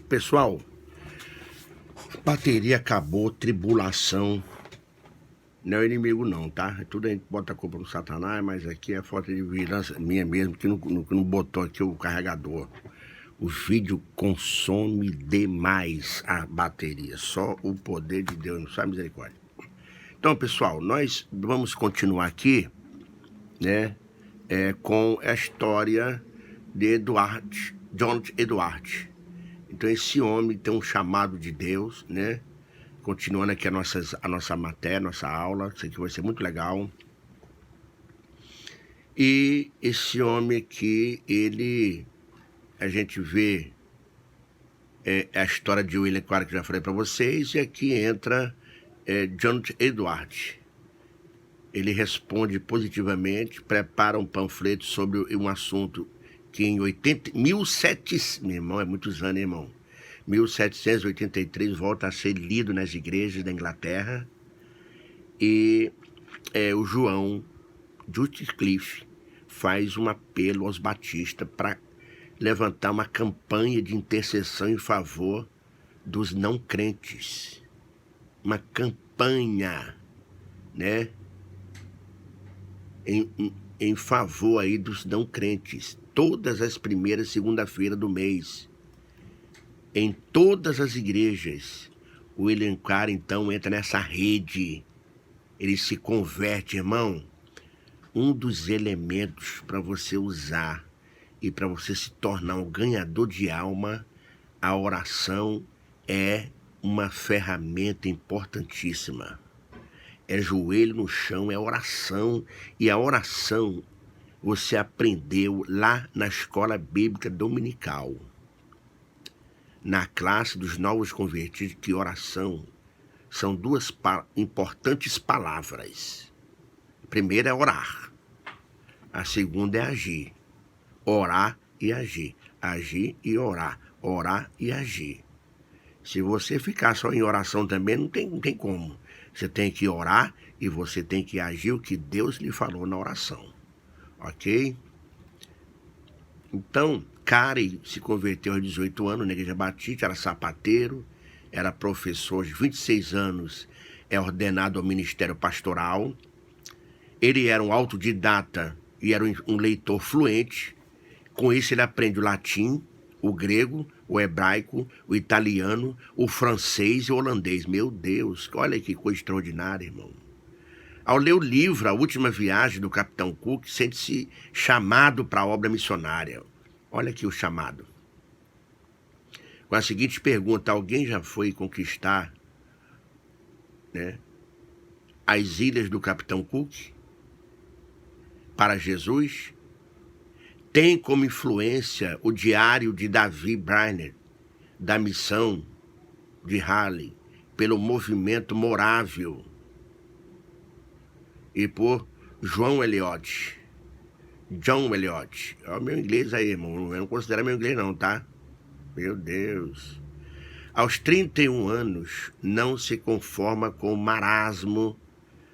Pessoal, bateria acabou, tribulação. Não é o inimigo não, tá? Tudo a gente bota a culpa no Satanás, mas aqui é falta de vigilância minha mesmo, que não botou aqui o carregador. O vídeo consome demais a bateria. Só o poder de Deus, não sabe misericórdia. Então, pessoal, nós vamos continuar aqui, né? Com a história de Jonathan Edwards. Então esse homem tem um chamado de Deus, né? Continuando aqui a nossa matéria, nossa aula, isso aqui vai ser muito legal. E esse homem aqui, a gente vê a história de William Clark, que já falei para vocês, e aqui entra Jonathan Edwards. Ele responde positivamente, prepara um panfleto sobre um assunto que em 1700, meu irmão, é muitos anos, irmão, 1783 volta a ser lido nas igrejas da Inglaterra, e o João Jutcliffe faz um apelo aos batistas para levantar uma campanha de intercessão em favor dos não crentes. Uma campanha, né? Em favor aí dos não crentes. Todas as primeiras segunda-feira do mês. Em todas as igrejas. O William Carr, então, entra nessa rede. Ele se converte, irmão. Um dos elementos para você usar e para você se tornar um ganhador de alma, a oração é uma ferramenta importantíssima. É joelho no chão, é oração. E a oração você aprendeu lá na escola bíblica dominical. Na classe dos novos convertidos, que oração são duas importantes palavras. A primeira é orar. A segunda é agir. Orar e agir. Agir e orar. Orar e agir. Se você ficar só em oração também, não tem como. Você tem que orar e você tem que agir o que Deus lhe falou na oração. Ok? Então, Carey se converteu aos 18 anos na Igreja Batista, era sapateiro, era professor de 26 anos, é ordenado ao ministério pastoral. Ele era um autodidata e era um leitor fluente. Com isso ele aprende o latim, o grego, o hebraico, o italiano, o francês e o holandês. Meu Deus, olha que coisa extraordinária, irmão. Ao ler o livro A Última Viagem do Capitão Cook, sente-se chamado para a obra missionária. Olha aqui o chamado. Com a seguinte pergunta: alguém já foi conquistar, né, as ilhas do Capitão Cook para Jesus? Tem como influência o diário de Davi Brainerd, da missão de Halley, pelo movimento Morável, e por John Eliot. Olha o meu inglês aí, irmão. Eu não considero meu inglês não, tá? Meu Deus. Aos 31 anos, não se conforma com o marasmo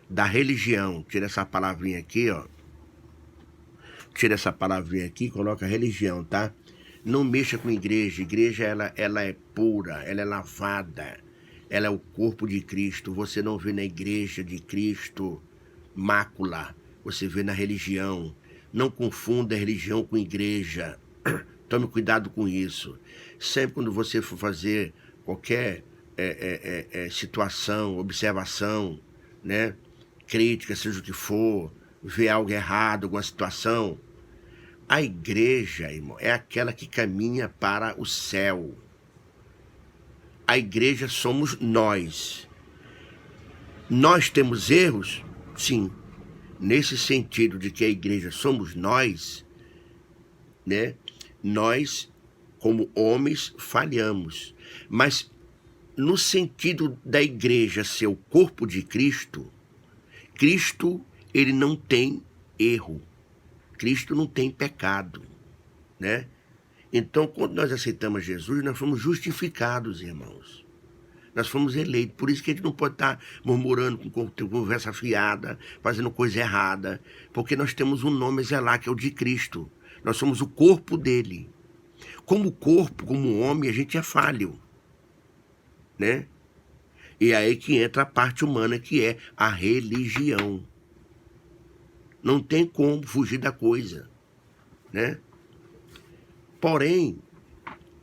da religião. Tira essa palavrinha aqui, ó. Tira essa palavrinha aqui e coloca religião, tá? Não mexa com igreja. Igreja, ela é pura, ela é lavada. Ela é o corpo de Cristo. Você não vê na igreja de Cristo mácula. Você vê na religião. Não confunda a religião com igreja. Tome cuidado com isso. Sempre quando você for fazer qualquer situação, observação, né? Crítica, seja o que for, ver algo errado, alguma situação, a igreja, irmão, é aquela que caminha para o céu. A igreja somos nós. Nós temos erros? Sim. Nesse sentido de que a igreja somos nós, né? Nós, como homens, falhamos. Mas no sentido da igreja ser o corpo de Cristo, Cristo, ele não tem erro. Cristo não tem pecado, né? Então, quando nós aceitamos Jesus, nós fomos justificados, irmãos. Nós fomos eleitos. Por isso que a gente não pode estar murmurando com conversa fiada, fazendo coisa errada, porque nós temos um nome a zelar, que é o de Cristo. Nós somos o corpo dele. Como corpo, como homem, a gente é falho, né? E é aí que entra a parte humana, que é a religião. Não tem como fugir da coisa, né? Porém,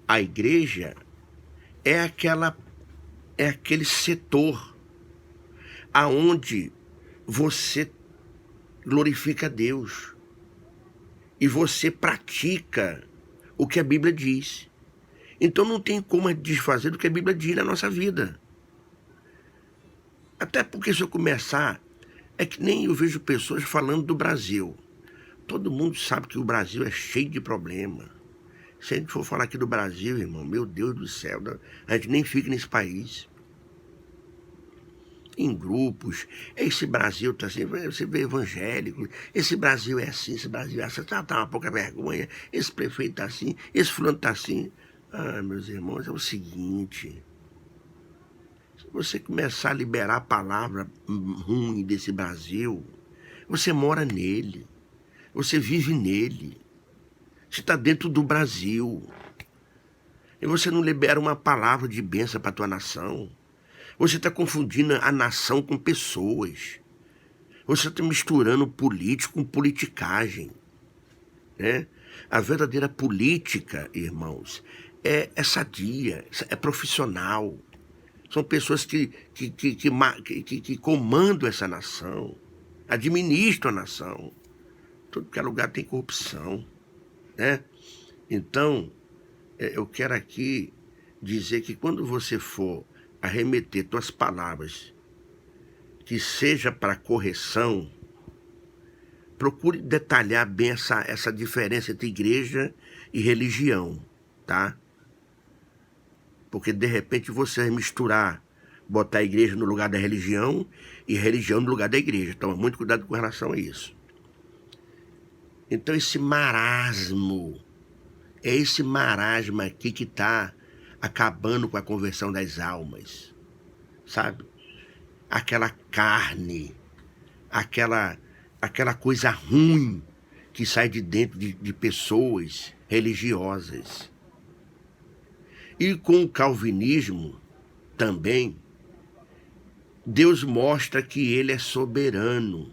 a igreja é aquele setor aonde você glorifica a Deus e você pratica o que a Bíblia diz. Então não tem como desfazer do que a Bíblia diz na nossa vida. Até porque se eu começar, é que nem eu vejo pessoas falando do Brasil. Todo mundo sabe que o Brasil é cheio de problema. Se a gente for falar aqui do Brasil, irmão, meu Deus do céu, a gente nem fica nesse país. Em grupos, esse Brasil tá assim, você vê evangélico, esse Brasil é assim, esse Brasil é assim, tá uma pouca vergonha, esse prefeito tá assim, esse fulano tá assim. Ah, meus irmãos, é o seguinte, se você começar a liberar a palavra ruim desse Brasil, você mora nele, você vive nele, você está dentro do Brasil, e você não libera uma palavra de bênção para a tua nação. Você está confundindo a nação com pessoas. Você está misturando político com politicagem, né? A verdadeira política, irmãos, é sadia, é profissional. São pessoas que comandam essa nação, administram a nação. Todo que lugar tem corrupção, né? Então, eu quero aqui dizer que quando você for arremeter tuas palavras, que seja para correção, procure detalhar bem essa diferença entre igreja e religião, tá? Porque de repente você vai misturar, botar a igreja no lugar da religião e religião no lugar da igreja. Toma muito cuidado com relação a isso. Então esse marasmo, é esse marasmo aqui que está acabando com a conversão das almas, sabe? Aquela carne, aquela coisa ruim que sai de dentro de pessoas religiosas. E com o calvinismo também, Deus mostra que ele é soberano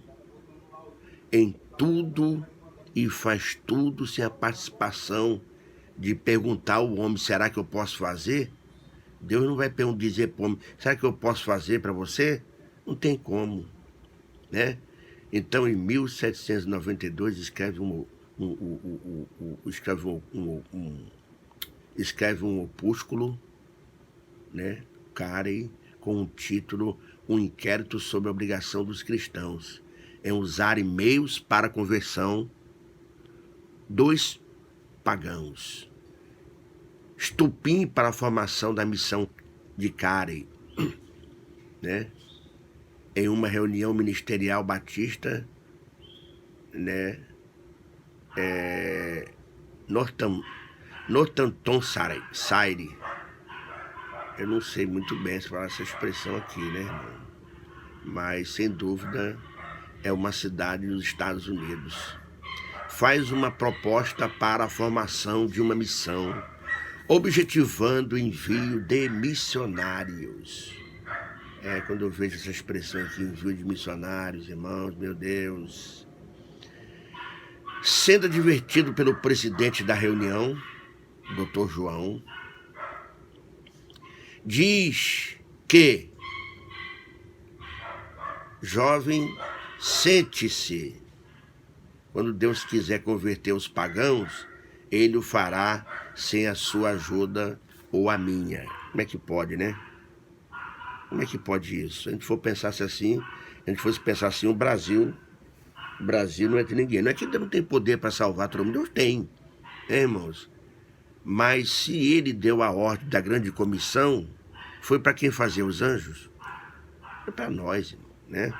em tudo e faz tudo sem a participação de perguntar ao homem, será que eu posso fazer? Deus não vai dizer para o homem, será que eu posso fazer para você? Não tem como, né? Então, em 1792, escreve um opúsculo, né, Carey, com o título Um Inquérito sobre a Obrigação dos Cristãos em usarem meios para a conversão dos pagãos. Estupim para a formação da missão de Carey, né? Em uma reunião ministerial batista, né? Northamptonshire. Eu não sei muito bem se falar essa expressão aqui, né, irmão? Mas, sem dúvida, é uma cidade nos Estados Unidos. Faz uma proposta para a formação de uma missão, objetivando o envio de missionários. Quando eu vejo essa expressão aqui, envio de missionários, irmãos, meu Deus. Sendo advertido pelo presidente da reunião, Dr. João, diz que, jovem, sente-se. Quando Deus quiser converter os pagãos, ele o fará sem a sua ajuda ou a minha. Como é que pode, né? Como é que pode isso? Se a gente for pensar assim, o Brasil não é de ninguém. Não é que Deus não tem poder para salvar todo mundo, Deus tem, né, irmãos? Mas se ele deu a ordem da grande comissão, foi para quem fazia os anjos? Foi para nós, né?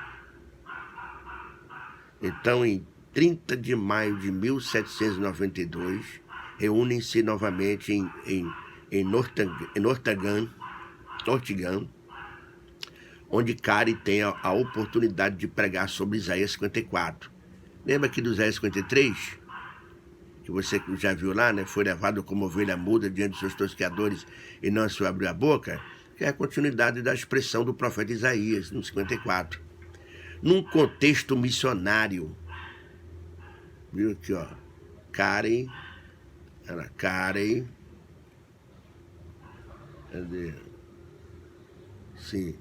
Então, em 30 de maio de 1792, reúnem-se novamente em Nottingham, onde Carey tem a oportunidade de pregar sobre Isaías 54. Lembra aqui do Isaías 53? Que que você já viu lá, né? Foi levado como ovelha muda diante dos seus tosqueadores e não se abriu a boca, que é a continuidade da expressão do profeta Isaías, no 54. Num contexto missionário, viu aqui, ó, Karen, cadê? Sim,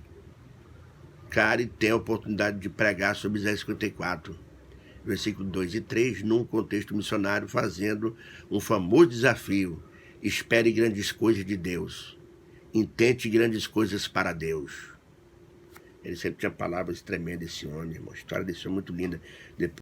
Karen tem a oportunidade de pregar sobre Isaías 54, versículo 2 e 3, num contexto missionário, fazendo um famoso desafio: espere grandes coisas de Deus, intente grandes coisas para Deus. Ele sempre tinha palavras tremendas, esse homem, irmão. A história desse homem é muito linda.